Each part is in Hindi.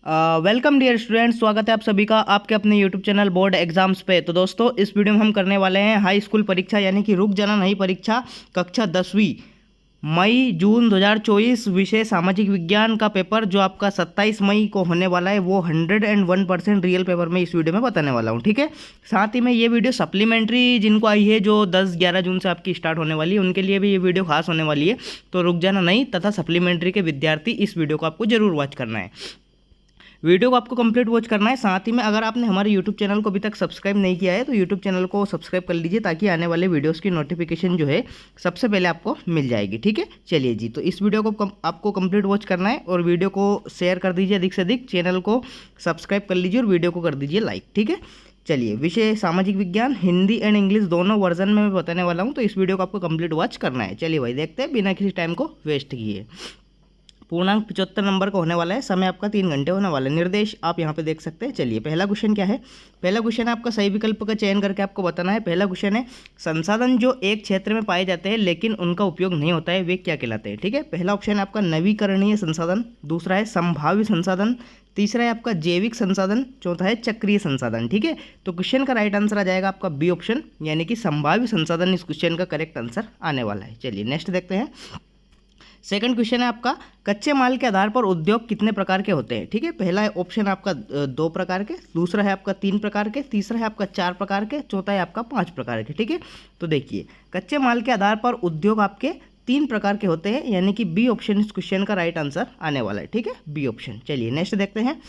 वेलकम डियर स्टूडेंट्स, स्वागत है आप सभी का आपके अपने यूट्यूब चैनल बोर्ड एग्जाम्स पे। तो दोस्तों, इस वीडियो में हम करने वाले हैं हाई स्कूल परीक्षा यानी कि रुक जाना नहीं परीक्षा कक्षा 10वीं मई जून 2024 विषय सामाजिक विज्ञान का पेपर जो आपका 27 मई को होने वाला है वो 101% रियल पेपर में इस वीडियो में बताने वाला हूँ। ठीक है, साथ ही में ये वीडियो सप्लीमेंट्री जिनको आई है जो 10-11 जून से आपकी स्टार्ट होने वाली है उनके लिए भी ये वीडियो खास होने वाली है। तो रुक जाना नहीं तथा सप्लीमेंट्री के विद्यार्थी इस वीडियो को आपको जरूर वॉच करना है। वीडियो को आपको कंप्लीट वॉच करना है। साथ ही में अगर आपने हमारे यूट्यूब चैनल को अभी तक सब्सक्राइब नहीं किया है तो यूट्यूब चैनल को सब्सक्राइब कर लीजिए ताकि आने वाले वीडियोस की नोटिफिकेशन जो है सबसे पहले आपको मिल जाएगी। ठीक है, चलिए जी, तो इस वीडियो को आपको कंप्लीट वॉच करना है और वीडियो को शेयर कर दीजिए अधिक से अधिक, चैनल को सब्सक्राइब कर लीजिए और वीडियो को कर दीजिए लाइक। ठीक है, चलिए, विषय सामाजिक विज्ञान हिंदी एंड इंग्लिश दोनों वर्जन में मैं बताने वाला हूँ, तो इस वीडियो को आपको कंप्लीट वॉच करना है। चलिए भाई, देखते हैं बिना किसी टाइम को वेस्ट किए। पूर्णांक 75 नंबर का होने वाला है, समय आपका 3 घंटे होने वाला है। निर्देश आप यहाँ पे देख सकते हैं। चलिए, पहला क्वेश्चन क्या है? पहला क्वेश्चन है आपका सही विकल्प का चयन करके आपको बताना है। पहला क्वेश्चन है, संसाधन जो एक क्षेत्र में पाए जाते हैं लेकिन उनका उपयोग नहीं होता है वे क्या कहलाते हैं? ठीक है, पहला ऑप्शन है आपका नवीकरणीय संसाधन, दूसरा है संभाव्य संसाधन, तीसरा है आपका जैविक संसाधन, चौथा है चक्रीय संसाधन। ठीक है, तो क्वेश्चन का राइट आंसर आ जाएगा आपका बी ऑप्शन यानी कि संभाव्य संसाधन इस क्वेश्चन का करेक्ट आंसर आने वाला है। चलिए नेक्स्ट देखते हैं। सेकंड क्वेश्चन है आपका, कच्चे माल के आधार पर उद्योग कितने प्रकार के होते हैं? ठीक है, पहला ऑप्शन आपका 2 प्रकार के, दूसरा है आपका 3 प्रकार के, तीसरा है आपका 4 प्रकार के, चौथा है आपका 5 प्रकार के। ठीक है, तो देखिए, कच्चे माल के आधार पर उद्योग आपके 3 प्रकार के होते हैं यानी कि बी ऑप्शन इस क्वेश्चन का राइट आंसर आने वाला है। ठीक है, बी ऑप्शन। चलिए नेक्स्ट देखते हैं।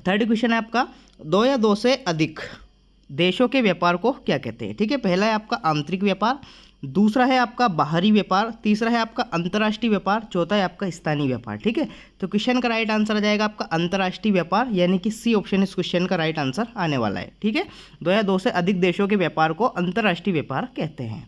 थर्ड क्वेश्चन है आपका, 2 या 2 से अधिक देशों के व्यापार को क्या कहते हैं? ठीक है, पहला है आपका आंतरिक व्यापार, दूसरा है आपका बाहरी व्यापार, तीसरा है आपका अंतर्राष्ट्रीय व्यापार, चौथा है आपका स्थानीय व्यापार। ठीक है, तो क्वेश्चन का राइट आंसर आ जाएगा आपका अंतर्राष्ट्रीय व्यापार यानी कि सी ऑप्शन इस क्वेश्चन का राइट आंसर आने वाला है। ठीक है, 2 या 2 से अधिक देशों के व्यापार को अंतर्राष्ट्रीय व्यापार कहते हैं।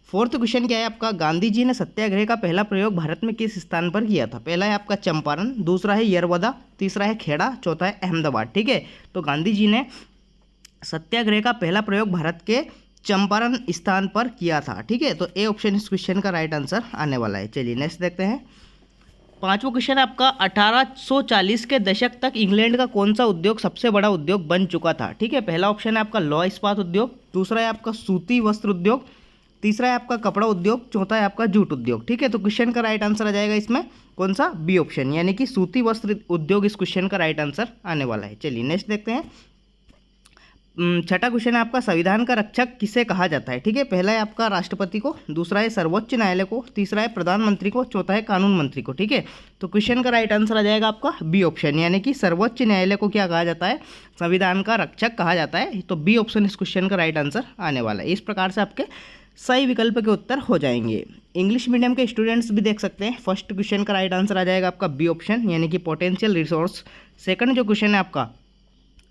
फोर्थ क्वेश्चन क्या है आपका, गांधी जी ने सत्याग्रह का पहला प्रयोग भारत में किस स्थान पर किया था? पहला है आपका चंपारण, दूसरा है यरवदा, तीसरा है खेड़ा, चौथा है अहमदाबाद। ठीक है, तो गांधी जी ने सत्याग्रह का पहला प्रयोग भारत के चंपारण स्थान पर किया था। ठीक है, तो ए ऑप्शन इस क्वेश्चन का राइट आंसर आने वाला है। चलिए नेक्स्ट देखते हैं। पांचवा क्वेश्चन है आपका, 1840 के दशक तक इंग्लैंड का कौन सा उद्योग सबसे बड़ा उद्योग बन चुका था? ठीक है, पहला ऑप्शन है आपका लौह इस्पात उद्योग, दूसरा है आपका सूती वस्त्र उद्योग, तीसरा है आपका कपड़ा उद्योग, चौथा है आपका जूट उद्योग। ठीक है, तो क्वेश्चन का राइट आंसर आ जाएगा इसमें कौन सा? बी ऑप्शन यानी कि सूती वस्त्र उद्योग इस क्वेश्चन का राइट आंसर आने वाला है। चलिए नेक्स्ट देखते हैं। छठा क्वेश्चन है आपका, संविधान का रक्षक किसे कहा जाता है? ठीक है, पहला है आपका राष्ट्रपति को, दूसरा है सर्वोच्च न्यायालय को, तीसरा है प्रधानमंत्री को, चौथा है कानून मंत्री को। ठीक है, तो क्वेश्चन का राइट आंसर आ जाएगा आपका बी ऑप्शन यानी कि सर्वोच्च न्यायालय को क्या कहा जाता है? संविधान का रक्षक कहा जाता है। तो बी ऑप्शन इस क्वेश्चन का राइट आंसर आने वाला है। इस प्रकार से आपके सही विकल्प के उत्तर हो जाएंगे। इंग्लिश मीडियम के स्टूडेंट्स भी देख सकते हैं। फर्स्ट क्वेश्चन का राइट आंसर आ जाएगा आपका बी ऑप्शन यानी कि पोटेंशियल रिसोर्स। सेकंड जो क्वेश्चन है आपका,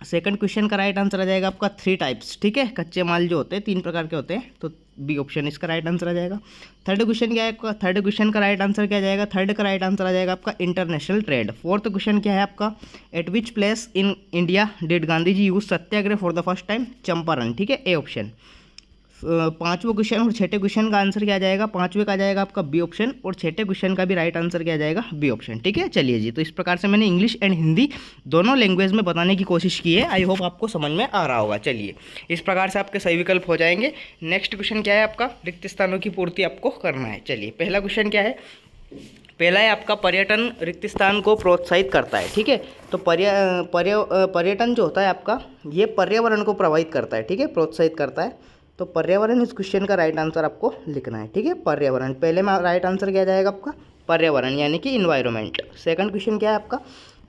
सेकंड क्वेश्चन का राइट आंसर आ जाएगा आपका 3 टाइप्स। ठीक है, कच्चे माल जो होते हैं 3 प्रकार के होते हैं, तो बी ऑप्शन इसका राइट आंसर आ जाएगा। थर्ड क्वेश्चन क्या है आपका? थर्ड क्वेश्चन का राइट आंसर क्या आ जाएगा? थर्ड का राइट आंसर आ जाएगा आपका इंटरनेशनल ट्रेड। फोर्थ क्वेश्चन क्या है आपका? At which place in India did Gandhi ji use satyagraha for the first time? Champaran. ठीक है, ए ऑप्शन। पांचवें क्वेश्चन और छठे क्वेश्चन का आंसर क्या आ जाएगा? पांचवें का आ जाएगा आपका बी ऑप्शन और छठे क्वेश्चन का भी राइट आंसर क्या आ जाएगा? B option. ठीक है, चलिए जी, तो इस प्रकार से मैंने इंग्लिश एंड हिंदी दोनों लैंग्वेज में बताने की कोशिश की है। आई होप आपको समझ में आ रहा होगा। चलिए, इस प्रकार से आपके सही विकल्प हो जाएंगे। नेक्स्ट क्वेश्चन क्या है आपका? रिक्त स्थानों की पूर्ति आपको करना है। चलिए, पहला क्वेश्चन क्या है? पहला है आपका पर्यटन रिक्त स्थान को प्रोत्साहित करता है। ठीक है, तो पर्यटन जो होता है आपका ये पर्यावरण को प्रभावित करता है। ठीक है, प्रोत्साहित करता है, तो पर्यावरण इस क्वेश्चन का राइट आंसर आपको लिखना है। ठीक है, पर्यावरण पहले में राइट आंसर क्या जाएगा आपका? पर्यावरण यानी कि इन्वायरमेंट। सेकंड क्वेश्चन क्या है आपका?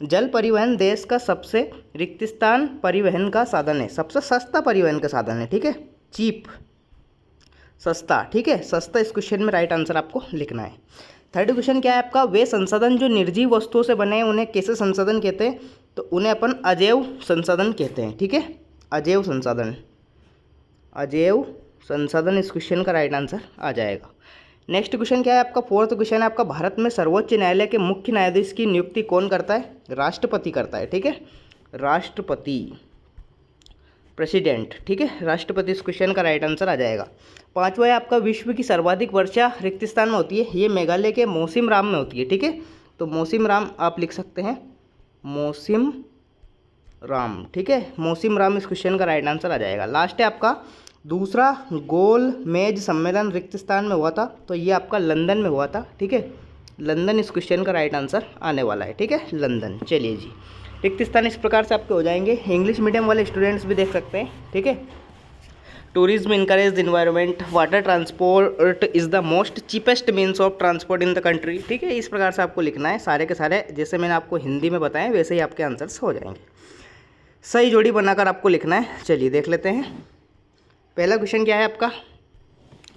जल परिवहन देश का सबसे रिक्त स्थान परिवहन का साधन है, सबसे सस्ता परिवहन का साधन है। ठीक है, चीप, सस्ता। ठीक है, सस्ता इस क्वेश्चन में राइट आंसर आपको लिखना है। थर्ड क्वेश्चन क्या है आपका? वे संसाधन जो निर्जीव वस्तुओं से बने हैं उन्हें कैसे संसाधन कहते हैं? तो उन्हें अपन अजैव संसाधन कहते हैं। ठीक है, अजैव संसाधन, अजैव संसाधन इस क्वेश्चन का राइट आंसर आ जाएगा। नेक्स्ट क्वेश्चन क्या है आपका? फोर्थ क्वेश्चन है आपका, भारत में सर्वोच्च न्यायालय के मुख्य न्यायाधीश की नियुक्ति कौन करता है? राष्ट्रपति करता है। ठीक है, राष्ट्रपति, प्रेसिडेंट। ठीक है, राष्ट्रपति इस क्वेश्चन का राइट आंसर आ जाएगा। पांचवा है आपका, विश्व की सर्वाधिक वर्षा रिक्त स्थान में होती है, ये मेघालय के मौसिम राम में होती है। ठीक है, तो मौसिम राम आप लिख सकते हैं। मौसिम राम, ठीक है, मौसिम राम इस क्वेश्चन का राइट आंसर आ जाएगा। लास्ट है आपका दूसरा गोल मेज सम्मेलन रिक्त स्थान में हुआ था, तो ये आपका लंदन में हुआ था, ठीक है, लंदन इस क्वेश्चन का राइट आंसर आने वाला है, ठीक है, लंदन। चलिए जी, रिक्त स्थान इस प्रकार से आपके हो जाएंगे। इंग्लिश मीडियम वाले स्टूडेंट्स भी देख सकते हैं, ठीक है। Tourism encourage the environment, water transport is the most cheapest means of transport in the country, ठीक है, इस प्रकार से आपको लिखना है। सारे के सारे जैसे मैंने आपको हिंदी में बताया वैसे ही आपके आंसर्स हो जाएंगे। सही जोड़ी बनाकर आपको लिखना है। चलिए देख लेते हैं। पहला क्वेश्चन क्या है आपका,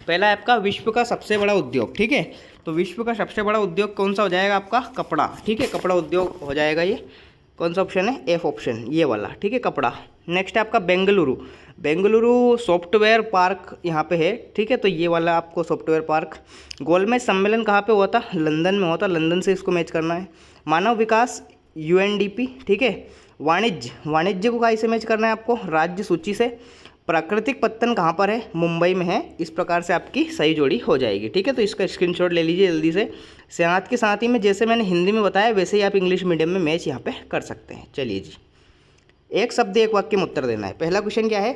पहला है आपका विश्व का सबसे बड़ा उद्योग, ठीक है, तो विश्व का सबसे बड़ा उद्योग कौन सा हो जाएगा आपका, कपड़ा, ठीक है, कपड़ा उद्योग हो जाएगा। ये कौन सा ऑप्शन है, एफ ऑप्शन, ये वाला, ठीक है, कपड़ा। नेक्स्ट है आपका बेंगलुरु, बेंगलुरु सॉफ्टवेयर पार्क यहाँ पे है, ठीक है, तो ये वाला आपको सॉफ्टवेयर पार्क। गोलमेज सम्मेलन कहाँ पे हुआ था, लंदन में हुआ था, लंदन से इसको मैच करना है। मानव विकास UNDP, ठीक है। वाणिज्य, वाणिज्य को कहाँ से मैच करना है आपको, राज्य सूची से। प्राकृतिक पत्तन कहाँ पर है, मुंबई में है। इस प्रकार से आपकी सही जोड़ी हो जाएगी, ठीक है, तो इसका स्क्रीनशॉट ले लीजिए जल्दी से। साथ के साथ ही में जैसे मैंने हिंदी में बताया वैसे ही आप इंग्लिश मीडियम में मैच यहाँ पे कर सकते हैं। चलिए जी, एक शब्द एक वाक्य में उत्तर देना है। पहला क्वेश्चन क्या है,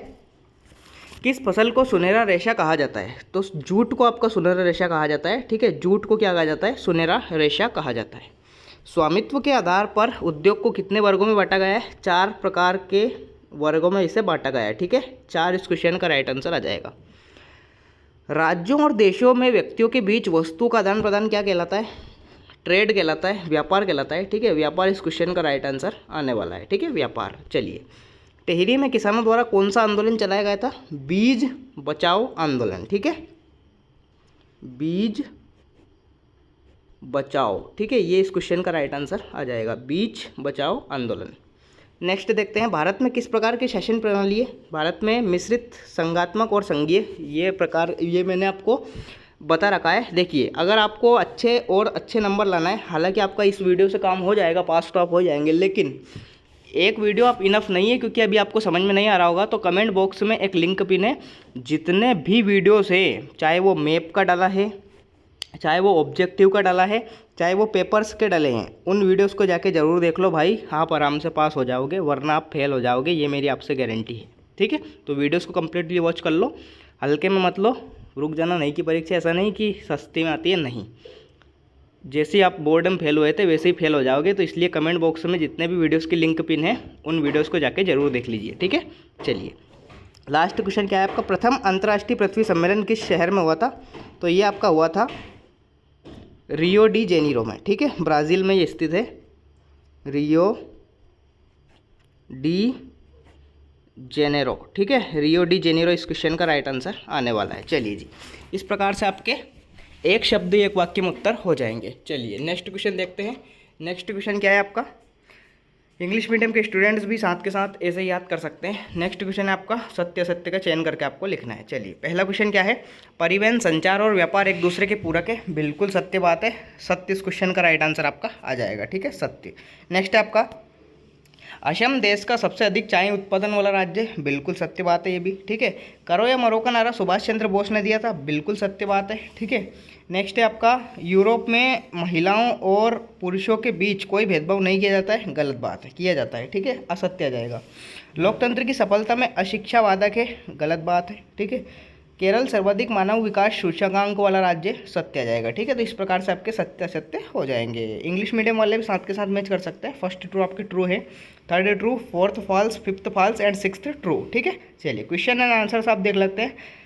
किस फसल को सुनहरा रेशा कहा जाता है, तो जूट को आपका सुनहरा रेशा कहा जाता है, ठीक है, जूट को क्या कहा जाता है, सुनहरा रेशा कहा जाता है। स्वामित्व के आधार पर उद्योग को कितने वर्गों में बांटा गया है, 4 प्रकार के वर्गों में इसे बांटा गया है, ठीक है, 4 इस क्वेश्चन का राइट आंसर आ जाएगा। राज्यों और देशों में व्यक्तियों के बीच वस्तु का आदान प्रदान क्या कहलाता है, ट्रेड कहलाता है, व्यापार कहलाता है, ठीक है, व्यापार इस क्वेश्चन का राइट आंसर आने वाला है, ठीक है, व्यापार। चलिए, टिहरी में किसानों द्वारा कौन सा आंदोलन चलाया गया था, बीज बचाओ आंदोलन, ठीक है, बीज बचाओ, ठीक है, ये इस क्वेश्चन का राइट आंसर आ जाएगा, बीज बचाओ आंदोलन। नेक्स्ट देखते हैं, भारत में किस प्रकार की शासन प्रणाली है, भारत में मिश्रित, संघात्मक और संघीय, ये प्रकार ये मैंने आपको बता रखा है। देखिए, अगर आपको अच्छे नंबर लाना है, हालांकि आपका इस वीडियो से काम हो जाएगा, पास तो आप हो जाएंगे, लेकिन एक वीडियो आप इनफ नहीं है, क्योंकि अभी आपको समझ में नहीं आ रहा होगा, तो कमेंट बॉक्स में एक लिंक पिन है, जितने भी वीडियोस है, चाहे वो मैप का डाला है, चाहे वो ऑब्जेक्टिव का डाला है, चाहे वो पेपर्स के डाले हैं, उन वीडियोस को जाके ज़रूर देख लो भाई, आप आराम से पास हो जाओगे, वरना आप फेल हो जाओगे, ये मेरी आपसे गारंटी है, ठीक है। तो वीडियोस को कम्प्लीटली वॉच कर लो, हल्के में मत लो, रुक जाना नहीं की परीक्षा ऐसा नहीं कि सस्ती में आती है, नहीं, जैसे ही आप बोर्ड में फेल हुए थे वैसे ही फेल हो जाओगे। तो इसलिए कमेंट बॉक्स में जितने भी वीडियोज़ की लिंक पिन है, उन वीडियोज़ को जाके ज़रूर देख लीजिए, ठीक है। चलिए, लास्ट क्वेश्चन क्या है आपका, प्रथम अंतर्राष्ट्रीय पृथ्वी सम्मेलन किस शहर में हुआ था, तो ये आपका हुआ था रियो डी जेनीरो में, ठीक है, ब्राज़ील में ये स्थित है, रियो डी जेनेरो, ठीक है, रियो डी जेनेरो इस क्वेश्चन का राइट आंसर आने वाला है। चलिए जी, इस प्रकार से आपके एक शब्द एक वाक्य में उत्तर हो जाएंगे। चलिए नेक्स्ट क्वेश्चन देखते हैं। नेक्स्ट क्वेश्चन क्या है आपका, इंग्लिश मीडियम के स्टूडेंट्स भी साथ के साथ ऐसे याद कर सकते हैं। नेक्स्ट क्वेश्चन है आपका सत्य असत्य का चयन करके आपको लिखना है। चलिए, पहला क्वेश्चन क्या है, परिवहन, संचार और व्यापार एक दूसरे के पूरक है, बिल्कुल सत्य बात है, सत्य इस क्वेश्चन का राइट आंसर आपका आ जाएगा, ठीक है, सत्य। नेक्स्ट है आपका, असम देश का सबसे अधिक चाय उत्पादन वाला राज्य है, बिल्कुल सत्य बात है ये भी, ठीक है। करो या मरो का नारा सुभाष चंद्र बोस ने दिया था, बिल्कुल सत्य बात है, ठीक है। नेक्स्ट है आपका, यूरोप में महिलाओं और पुरुषों के बीच कोई भेदभाव नहीं किया जाता है, गलत बात है, किया जाता है, ठीक है, असत्य आ जाएगा। लोकतंत्र की सफलता में अशिक्षा वादक है, गलत बात है, ठीक है। केरल सर्वाधिक मानव विकास सूचकांक वाला राज्य, सत्य आ जाएगा, ठीक है। तो इस प्रकार से आपके सत्य असत्य हो जाएंगे। इंग्लिश मीडियम वाले भी साथ के साथ मैच कर सकते हैं। फर्स्ट ट्रू आपके ट्रू है, third true, fourth false, fifth false and sixth true, ठीक है। चलिए, क्वेश्चन एंड आंसर्स आप देख लेते हैं।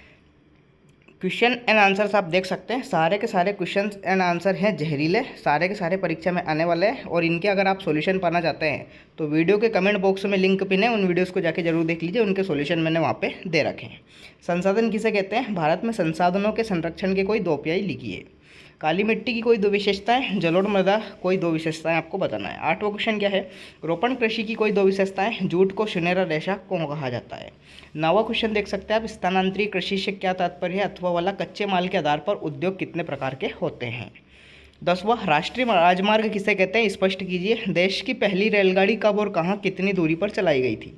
क्वेश्चन एंड आंसर्स आप देख सकते हैं, सारे के सारे क्वेश्चन एंड आंसर हैं जहरीले, सारे के सारे परीक्षा में आने वाले हैं, और इनके अगर आप सॉल्यूशन पाना चाहते हैं तो वीडियो के कमेंट बॉक्स में लिंक पिन है, उन वीडियोस को जाके जरूर देख लीजिए, उनके सॉल्यूशन मैंने वहाँ पे दे रखे हैं। संसाधन किसे कहते हैं, भारत में संसाधनों के संरक्षण के कोई 2 उपाय लिखिए। काली मिट्टी की कोई 2 विशेषताएं, जलोढ़ मृदा कोई 2 विशेषताएं आपको बताना है। 8वां क्वेश्चन क्या है, रोपण कृषि की कोई 2 विशेषताएं, जूट को सुनहरा रेशा क्यों कहा जाता है। 9वां क्वेश्चन देख सकते हैं आप, स्थानांतरित कृषि से क्या तात्पर्य है, अथवा वाला कच्चे माल के आधार पर उद्योग कितने प्रकार के होते हैं। 10वां, राष्ट्रीय राजमार्ग किसे कहते हैं, स्पष्ट कीजिए। देश की पहली रेलगाड़ी कब और कहाँ कितनी दूरी पर चलाई गई थी।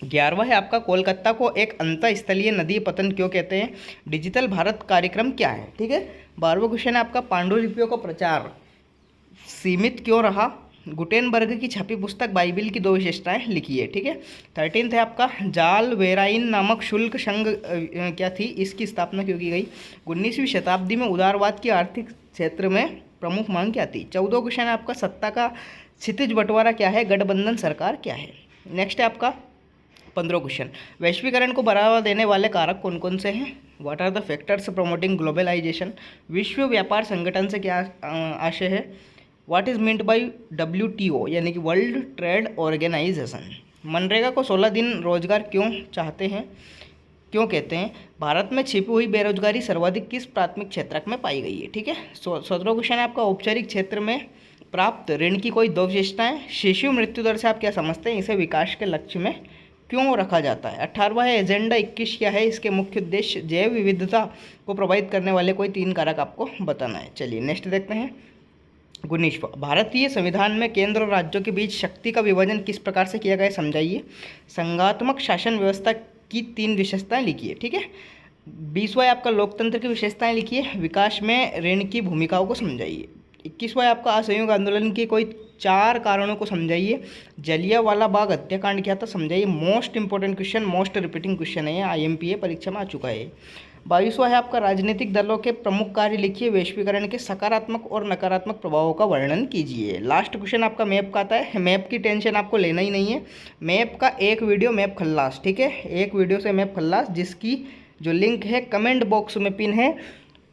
11वां है आपका, कोलकाता को एक अंतःस्थलीय नदी पतन क्यों कहते हैं। डिजिटल भारत कार्यक्रम क्या है, ठीक है। 12वां क्वेश्चन है आपका, पांडुलिपियों का प्रचार सीमित क्यों रहा, गुटेनबर्ग की छपी पुस्तक बाइबिल की 2 विशेषताएं लिखिए। ठीक है। 13th है आपका जाल वेराइन नामक शुल्क संघ क्या थी, इसकी स्थापना क्यों की गई। 19वीं शताब्दी में उदारवाद की आर्थिक क्षेत्र में प्रमुख मांग क्या थी। 14 क्वेश्चन है आपका सत्ता का क्षितिज बंटवारा क्या है, गठबंधन सरकार क्या है। नेक्स्ट है आपका 15 क्वेश्चन वैश्वीकरण को बढ़ावा देने वाले कारक कौन कौन से हैं। What are the factors promoting globalisation. विश्व व्यापार संगठन से क्या आशय है। What is meant by WTO यानी कि वर्ल्ड ट्रेड ऑर्गेनाइजेशन। मनरेगा को 16 दिन रोजगार क्यों चाहते हैं, क्यों कहते हैं। भारत में छिपी हुई बेरोजगारी सर्वाधिक किस प्राथमिक क्षेत्र में पाई गई है। ठीक है। 17 क्वेश्चन है आपका औपचारिक क्षेत्र में प्राप्त ऋण की कोई 2 विशेषताएं। शिशु मृत्यु दर से आप क्या समझते हैं, इसे विकास के लक्ष्य में क्यों रखा जाता है। 18वां है एजेंडा 21 क्या है, इसके मुख्य उद्देश्य। जैव विविधता को प्रभावित करने वाले कोई 3 कारक आपको बताना है। चलिए नेक्स्ट देखते हैं। 19वां भारतीय संविधान में केंद्र और राज्यों के बीच शक्ति का विभाजन किस प्रकार से किया गया, समझाइए। संघात्मक शासन व्यवस्था की 3 विशेषताएं लिखिए। ठीक है। 20वां है आपका लोकतंत्र की विशेषताएं लिखिए। विकास में ऋण की भूमिकाओं को समझाइए। 21वां है आपका असहयोग आंदोलन के कोई 4 कारणों को समझाइए। जलियांवाला बाग हत्याकांड क्या था, समझाइए। Most important question, most repeating question है, IMPA परीक्षा में आ चुका है। 22वां है आपका राजनीतिक दलों के प्रमुख कार्य लिखिए। वैश्वीकरण के सकारात्मक और नकारात्मक प्रभावों का वर्णन कीजिए। लास्ट क्वेश्चन आपका मैप का आता है। मैप की टेंशन आपको लेना ही नहीं है। मैप का एक वीडियो मैप खल्लास, ठीक है, एक वीडियो से मैप खल्लास, जिसकी जो लिंक है कमेंट बॉक्स में पिन है।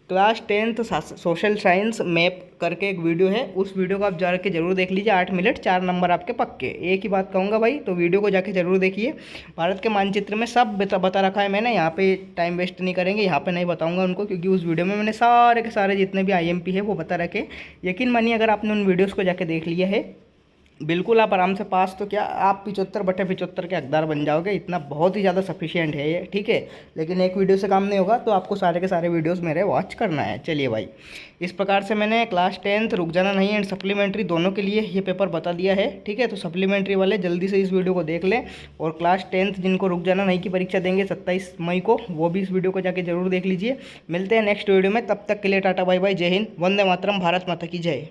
Class 10th social science map करके एक वीडियो है, उस वीडियो को आप जाके जरूर देख लीजिए। 8 मिनट 4 नंबर आपके पक्के। एक ही बात कहूँगा भाई, तो वीडियो को जाके जरूर देखिए। भारत के मानचित्र में सब बता रखा है मैंने, यहाँ पे टाइम वेस्ट नहीं करेंगे, यहाँ पे नहीं बताऊँगा उनको, क्योंकि उस वीडियो में मैंने सारे के सारे जितने भी IMP है वो बता रखे। यकीन मानिए अगर आपने उन वीडियोज़ को जाके देख लिया है, बिल्कुल आप आराम से पास, तो क्या आप 75/75 के हकदार बन जाओगे। इतना बहुत ही ज़्यादा सफिशिएंट है ये। ठीक है। लेकिन एक वीडियो से काम नहीं होगा, तो आपको सारे के सारे वीडियोस मेरे वॉच करना है। चलिए भाई, इस प्रकार से मैंने क्लास 10th रुक जाना नहीं एंड सप्लीमेंट्री दोनों के लिए ये पेपर बता दिया है। ठीक है। तो सप्लीमेंट्री वाले जल्दी से इस वीडियो को देख लें, और क्लास 10th जिनको रुक जाना नहीं की परीक्षा देंगे 27 मई को, वो भी इस वीडियो को जाके जरूर देख लीजिए। मिलते हैं नेक्स्ट वीडियो में, तब तक के लिए टाटा बाय बाय, जय हिंद, वंदे मातरम, भारत माता की जय।